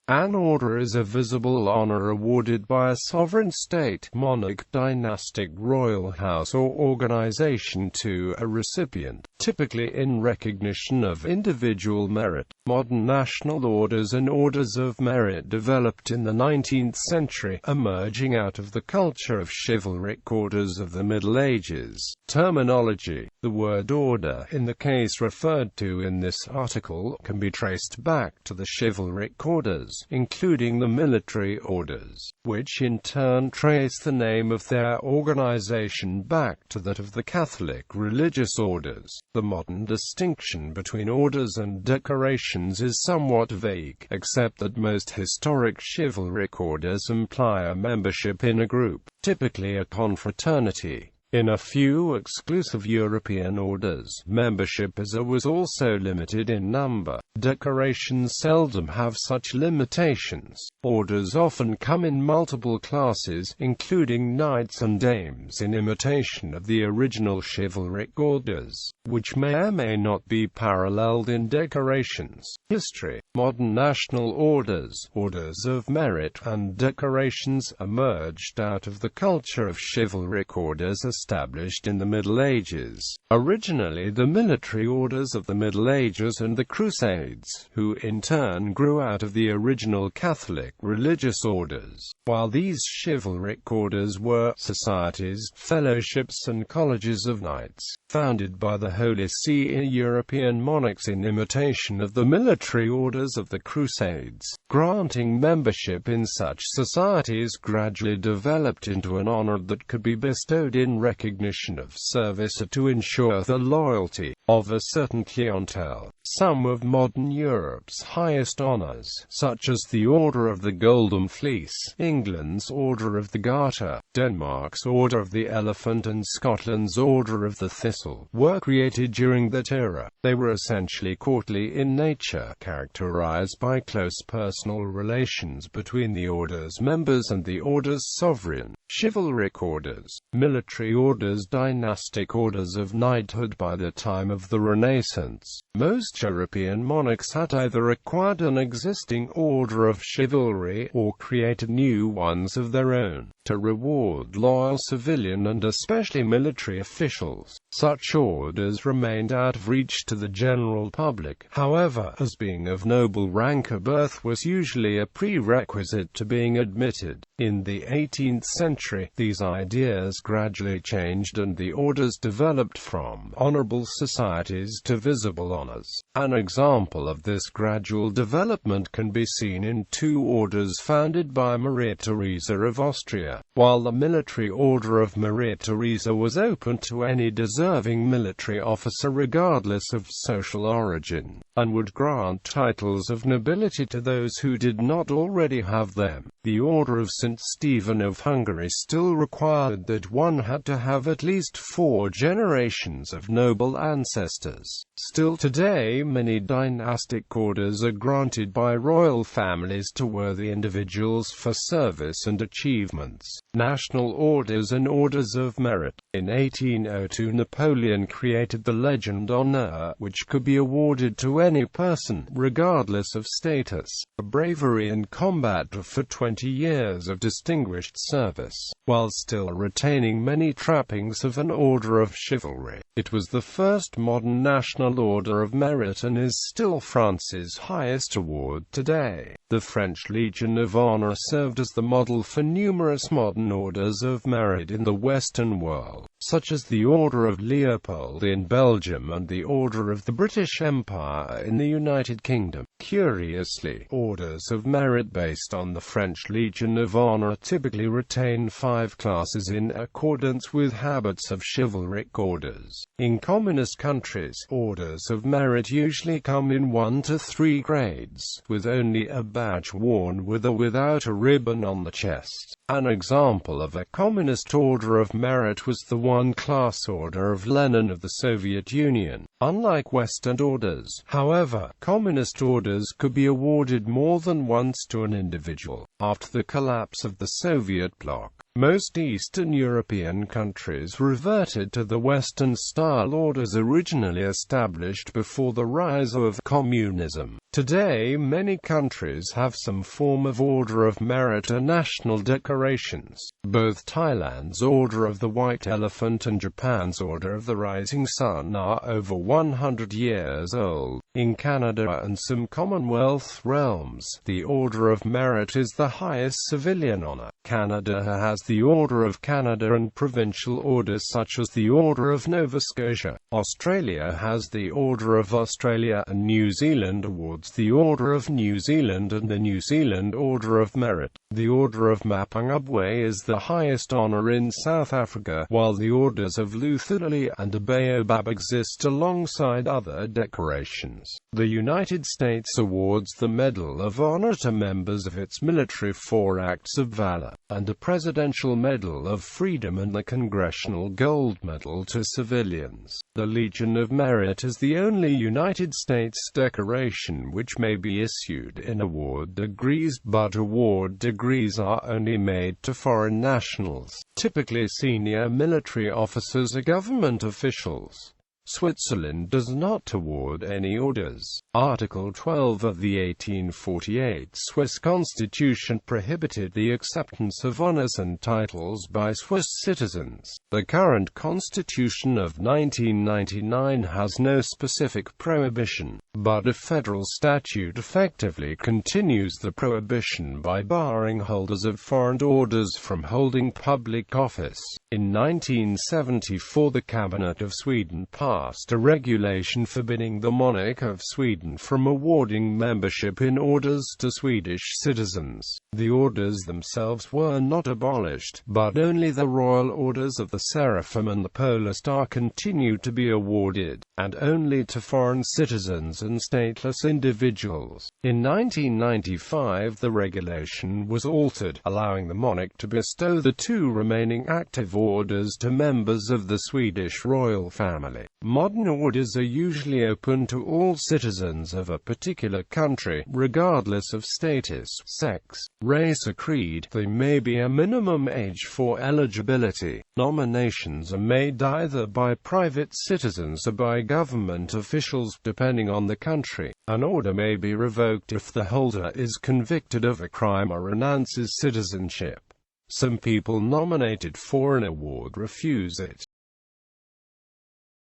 An order is a visible honor awarded by a sovereign state, monarch, dynastic, royal house or organization to a recipient, typically in recognition of individual merit. Modern national orders and orders of merit developed in the 19th century, emerging out of the culture of chivalric orders of the Middle Ages. Terminology: the word order, in the case referred to in this article, can be traced back to the chivalric orders, including the military orders, which in turn trace the name of their organization back to that of the Catholic religious orders. The modern distinction between orders and decorations is somewhat vague, except that most historic chivalric orders imply a membership in a group, typically a confraternity. In a few exclusive European orders, membership was also limited in number. Decorations seldom have such limitations. Orders often come in multiple classes, including knights and dames, in imitation of the original chivalric orders, which may or may not be paralleled in decorations. History: modern national orders, orders of merit, and decorations emerged out of the culture of chivalric orders established in the Middle Ages. Originally the military orders of the Middle Ages and the Crusades, who in turn grew out of the original Catholic religious orders. While these chivalric orders were societies, fellowships and colleges of knights, founded by the Holy See in European monarchs in imitation of the military orders of the Crusades, granting membership in such societies gradually developed into an honor that could be bestowed in recognition of service to ensure the loyalty of a certain clientele. Some of modern Europe's highest honors, such as the Order of the Golden Fleece, England's Order of the Garter, Denmark's Order of the Elephant and Scotland's Order of the Thistle, were created during that era. They were essentially courtly in nature, characterized by close personal relations between the order's members and the order's sovereign. Chivalric orders, military orders, dynastic orders of knighthood. By the time of the Renaissance, most European monarchs had either acquired an existing order of chivalry or created new ones of their own, to reward loyal civilian and especially military officials. Such orders remained out of reach to the general public, however, as being of noble rank or birth was usually a prerequisite to being admitted. In the 18th century, these ideas gradually changed and the orders developed from honorable societies to visible honors. An example of this gradual development can be seen in two orders founded by Maria Theresa of Austria. While the military order of Maria Theresa was open to any deserving military officer regardless of social origin, and would grant titles of nobility to those who did not already have them, the Order of St. Stephen of Hungary still required that one had to have at least 4 generations of noble ancestors. Still today, many dynastic orders are granted by royal families to worthy individuals for service and achievements. National orders and orders of merit. In 1802, Napoleon created the Légion d'honneur, which could be awarded to any person, regardless of status, for bravery in combat or for 20 years of distinguished service, while still retaining many trappings of an order of chivalry. It was the first modern national order of merit and is still France's highest award today. The French Legion of Honor served as the model for numerous modern orders of merit in the Western world, such as the Order of Leopold in Belgium and the Order of the British Empire in the United Kingdom. Curiously, orders of merit based on the French Legion of Honor typically retain 5 classes in accordance with habits of chivalric orders. In communist countries, orders of merit usually come in 1 to 3 grades, with only a badge worn with or without a ribbon on the chest. An example of a communist order of merit was the one-class Order of Lenin of the Soviet Union. Unlike Western orders, however, communist orders could be awarded more than once to an individual. After the collapse of the Soviet bloc, most Eastern European countries reverted to the Western-style orders originally established before the rise of communism. Today many countries have some form of Order of Merit or national decorations. Both Thailand's Order of the White Elephant and Japan's Order of the Rising Sun are over 100 years old. In Canada and some Commonwealth realms, the Order of Merit is the highest civilian honor. Canada has the Order of Canada and provincial orders such as the Order of Nova Scotia. Australia has the Order of Australia, and New Zealand awards the Order of New Zealand and the New Zealand Order of Merit. The Order of Mapungubwe is the highest honor in South Africa, while the orders of Lutherali and a Baobab exist alongside other decorations. The United States awards the Medal of Honor to members of its military for acts of valor, and a Presidential Medal of Freedom and the Congressional Gold Medal to civilians. The Legion of Merit is the only United States decoration which may be issued in award degrees, but award degrees are only made to foreign nationals, typically senior military officers or government officials. Switzerland does not award any orders. Article 12 of the 1848 Swiss Constitution prohibited the acceptance of honors and titles by Swiss citizens. The current Constitution of 1999 has no specific prohibition, but a federal statute effectively continues the prohibition by barring holders of foreign orders from holding public office. In 1974, the Cabinet of Sweden passed a regulation forbidding the monarch of Sweden from awarding membership in orders to Swedish citizens. The orders themselves were not abolished, but only the royal orders of the Seraphim and the Polar Star continued to be awarded, and only to foreign citizens and stateless individuals. In 1995, the regulation was altered, allowing the monarch to bestow the two remaining active orders to members of the Swedish royal family. Modern orders are usually open to all citizens of a particular country, regardless of status, sex, race or creed. There may be a minimum age for eligibility. Nominations are made either by private citizens or by government officials, depending on the country. An order may be revoked if the holder is convicted of a crime or renounces citizenship. Some people nominated for an award refuse it.